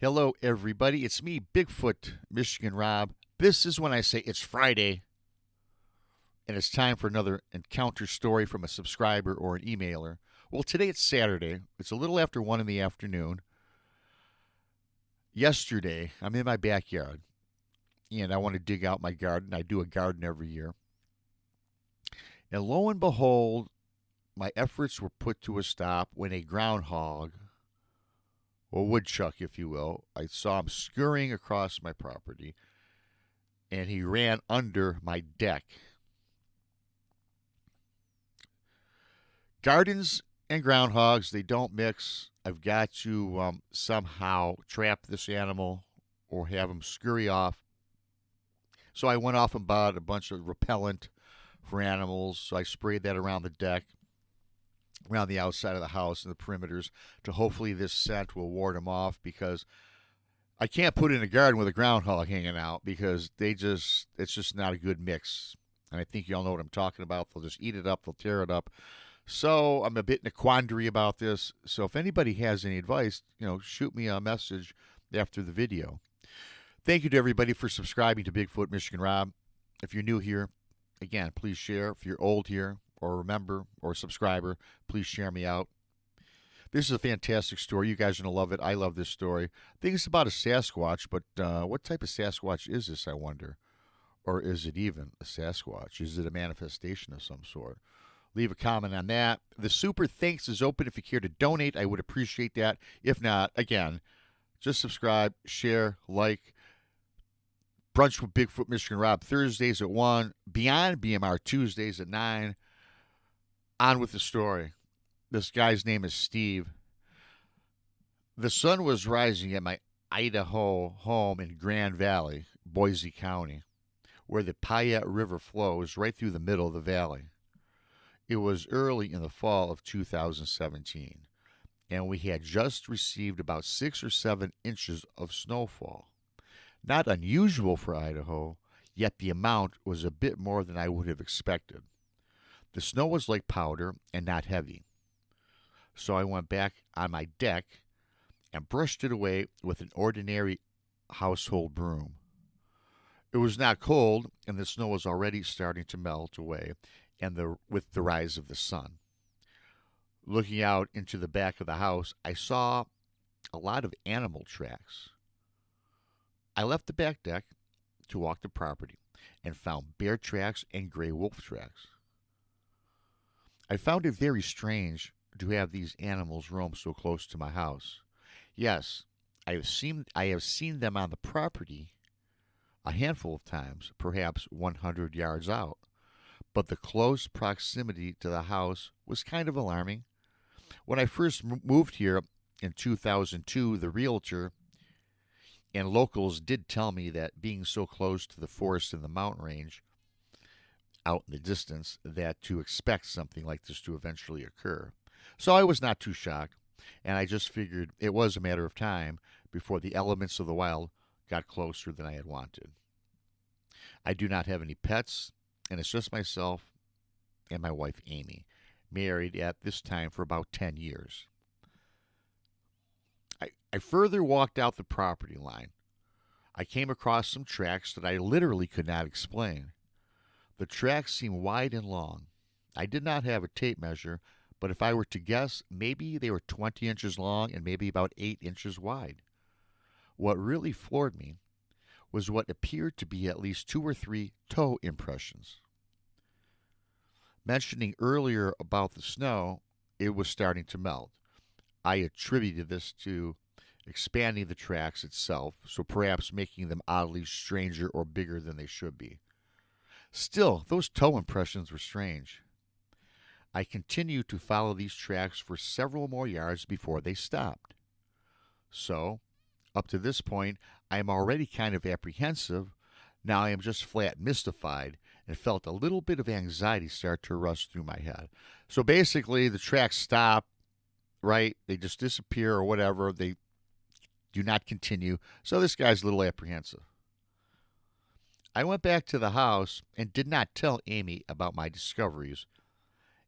Hello, everybody. It's me, Bigfoot, Michigan Rob. This is when I say it's Friday, and it's time for another encounter story from a subscriber or an emailer. Well, today it's Saturday. It's a little after 1 in the afternoon. Yesterday, I'm in my backyard, and I want to dig out my garden. I do a garden every year. And lo and behold, my efforts were put to a stop when a groundhog, or woodchuck, if you will, I saw him scurrying across my property, and he ran under my deck. Gardens and groundhogs, they don't mix. I've got to somehow trap this animal or have him scurry off. So I went off and bought a bunch of repellent for animals. So I sprayed that around the deck, around the outside of the house and the perimeters to hopefully this scent will ward them off, because I can't put in a garden with a groundhog hanging out because it's just not a good mix. And I think y'all know what I'm talking about. They'll just eat it up, they'll tear it up. So I'm a bit in a quandary about this. So if anybody has any advice, shoot me a message after the video. Thank you to everybody for subscribing to Bigfoot Michigan Rob. If you're new here, again, please share. If you're old here or a member or a subscriber, please share me out. This is a fantastic story. You guys are going to love it. I love this story. I think it's about a Sasquatch, but what type of Sasquatch is this, I wonder? Or is it even a Sasquatch? Is it a manifestation of some sort? Leave a comment on that. The super thanks is open. If you care to donate, I would appreciate that. If not, again, just subscribe, share, like. Brunch with Bigfoot Michigan Rob Thursdays at 1. Beyond BMR Tuesdays at 9. On with the story. This guy's name is Steve. The sun was rising at my Idaho home in Grand Valley, Boise County, where the Payette River flows right through the middle of the valley. It was early in the fall of 2017, and we had just received about 6 or 7 inches of snowfall. Not unusual for Idaho, yet the amount was a bit more than I would have expected. The snow was like powder and not heavy. So I went back on my deck and brushed it away with an ordinary household broom. It was not cold, and the snow was already starting to melt away with the rise of the sun. Looking out into the back of the house, I saw a lot of animal tracks. I left the back deck to walk the property and found bear tracks and gray wolf tracks. I found it very strange to have these animals roam so close to my house. Yes, I have seen them on the property a handful of times, perhaps 100 yards out, but the close proximity to the house was kind of alarming. When I first moved here in 2002, the realtor and locals did tell me that being so close to the forest and the mountain range out in the distance, that to expect something like this to eventually occur. So I was not too shocked, and I just figured it was a matter of time before the elements of the wild got closer than I had wanted. I do not have any pets, and it's just myself and my wife Amy, married at this time for about 10 years. I further walked out the property line. I came across some tracks that I literally could not explain. The tracks seemed wide and long. I did not have a tape measure, but if I were to guess, maybe they were 20 inches long and maybe about 8 inches wide. What really floored me was what appeared to be at least 2 or 3 toe impressions. Mentioning earlier about the snow, it was starting to melt. I attributed this to expanding the tracks itself, so perhaps making them oddly stranger or bigger than they should be. Still, those toe impressions were strange. I continued to follow these tracks for several more yards before they stopped. So, up to this point, I am already kind of apprehensive. Now I am just flat mystified and felt a little bit of anxiety start to rush through my head. So basically, the tracks stop, right? They just disappear or whatever. They do not continue. So this guy's a little apprehensive. I went back to the house and did not tell Amy about my discoveries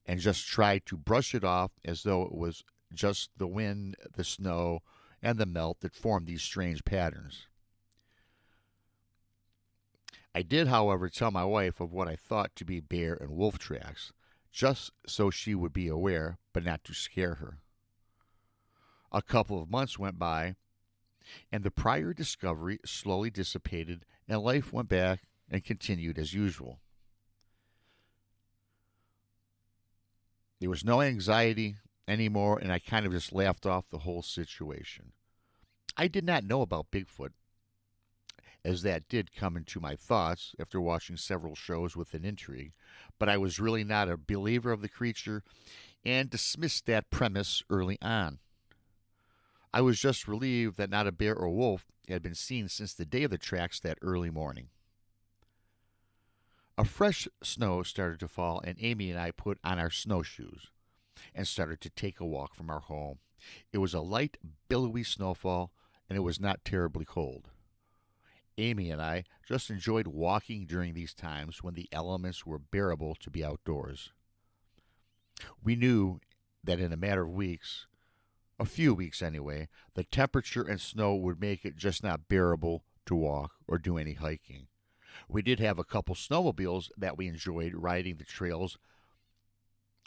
and just tried to brush it off as though it was just the wind, the snow, and the melt that formed these strange patterns. I did, however, tell my wife of what I thought to be bear and wolf tracks, just so she would be aware, but not to scare her. A couple of months went by, and the prior discovery slowly dissipated, and life went back and continued as usual. There was no anxiety anymore, and I kind of just laughed off the whole situation. I did not know about Bigfoot, as that did come into my thoughts after watching several shows with an intrigue, but I was really not a believer of the creature and dismissed that premise early on. I was just relieved that not a bear or wolf had been seen since the day of the tracks that early morning. A fresh snow started to fall, and Amy and I put on our snowshoes and started to take a walk from our home. It was a light, billowy snowfall, and it was not terribly cold. Amy and I just enjoyed walking during these times when the elements were bearable to be outdoors. We knew that in a matter of weeks, a few weeks anyway, the temperature and snow would make it just not bearable to walk or do any hiking. We did have a couple snowmobiles that we enjoyed riding the trails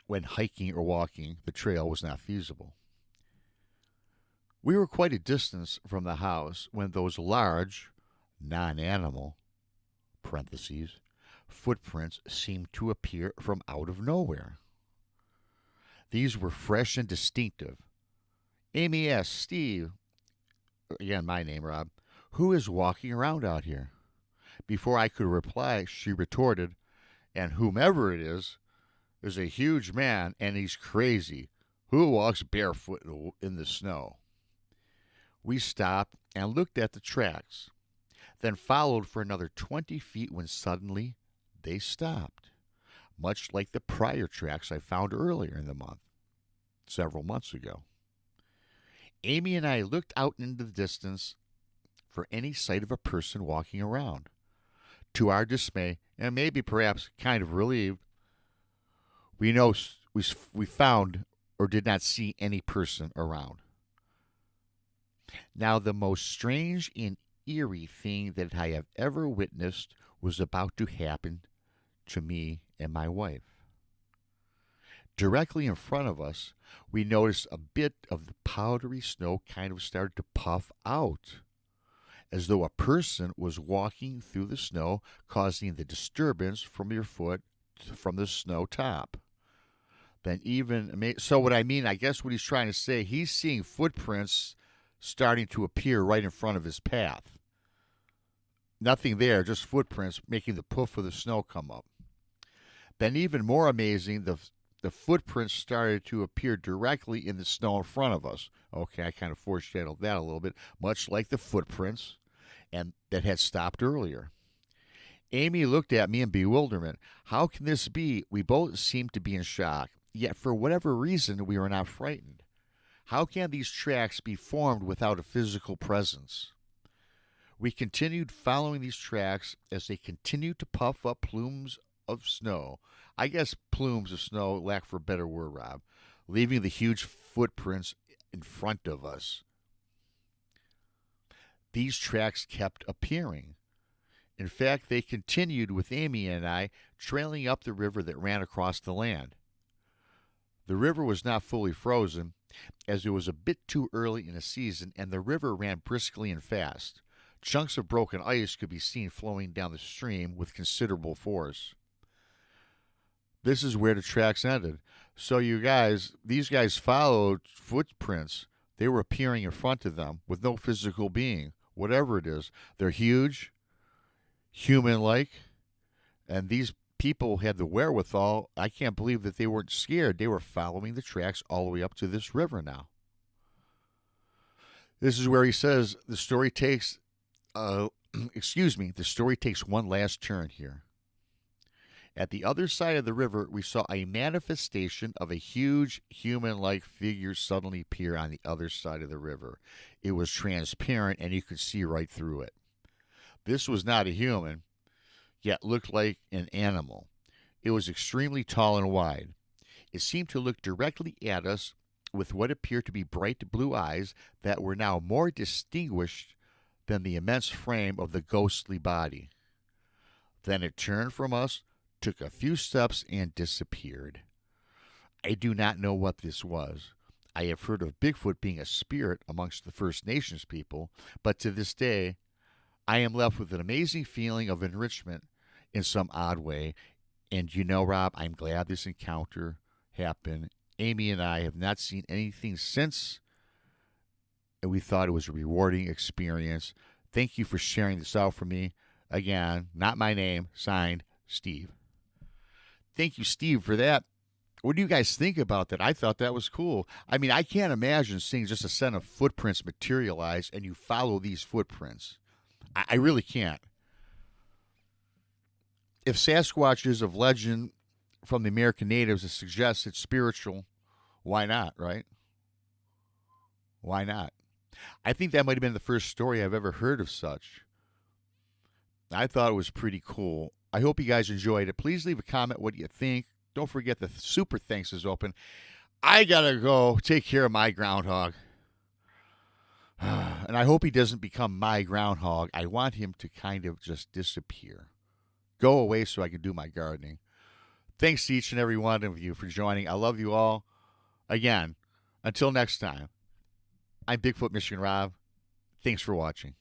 when hiking or walking the trail was not feasible. We were quite a distance from the house when those large, non-animal, parentheses, footprints seemed to appear from out of nowhere. These were fresh and distinctive. Amy asked Steve, again my name, Rob, who is walking around out here? Before I could reply, she retorted, and whomever it is a huge man, and he's crazy. Who walks barefoot in the snow? We stopped and looked at the tracks, then followed for another 20 feet when suddenly they stopped, much like the prior tracks I found earlier in the month, several months ago. Amy and I looked out into the distance for any sight of a person walking around. To our dismay, and maybe perhaps kind of relieved, we found or did not see any person around. Now, the most strange and eerie thing that I have ever witnessed was about to happen to me and my wife. Directly in front of us, we noticed a bit of the powdery snow kind of started to puff out, as though a person was walking through the snow, causing the disturbance from your foot from the snow top. So what I mean, I guess what he's trying to say, he's seeing footprints starting to appear right in front of his path. Nothing there, just footprints making the poof of the snow come up. Then even more amazing, the footprints started to appear directly in the snow in front of us. Okay, I kind of foreshadowed that a little bit, much like the footprints and that had stopped earlier. Amy looked at me in bewilderment. How can this be? We both seemed to be in shock, yet for whatever reason we were not frightened. How can these tracks be formed without a physical presence? We continued following these tracks as they continued to puff up plumes of snow. I guess plumes of snow, lack for a better word, Rob, leaving the huge footprints in front of us. These tracks kept appearing. In fact, they continued with Amy and I trailing up the river that ran across the land. The river was not fully frozen, as it was a bit too early in the season, and the river ran briskly and fast. Chunks of broken ice could be seen flowing down the stream with considerable force. This is where the tracks ended. So these guys followed footprints. They were appearing in front of them with no physical being, whatever it is. They're huge, human-like, and these people had the wherewithal. I can't believe that they weren't scared. They were following the tracks all the way up to this river now. This is where he says the story takes, the story takes one last turn here. At the other side of the river, we saw a manifestation of a huge human-like figure suddenly appear on the other side of the river. It was transparent, and you could see right through it. This was not a human, yet looked like an animal. It was extremely tall and wide. It seemed to look directly at us with what appeared to be bright blue eyes that were now more distinguished than the immense frame of the ghostly body. Then it turned from us, took a few steps, and disappeared. I do not know what this was. I have heard of Bigfoot being a spirit amongst the First Nations people, but to this day, I am left with an amazing feeling of enrichment in some odd way. And you know, Rob, I'm glad this encounter happened. Amy and I have not seen anything since, and we thought it was a rewarding experience. Thank you for sharing this out for me. Again, not my name, signed Steve. Thank you, Steve, for that. What do you guys think about that? I thought that was cool. I mean, I can't imagine seeing just a set of footprints materialize and you follow these footprints. I really can't. If Sasquatch is of legend from the American natives, it suggests it's spiritual. Why not, right? Why not? I think that might have been the first story I've ever heard of such. I thought it was pretty cool. I hope you guys enjoyed it. Please leave a comment what you think. Don't forget the super thanks is open. I gotta go take care of my groundhog. And I hope he doesn't become my groundhog. I want him to kind of just disappear. Go away so I can do my gardening. Thanks to each and every one of you for joining. I love you all. Again, until next time, I'm Bigfoot Michigan Rob. Thanks for watching.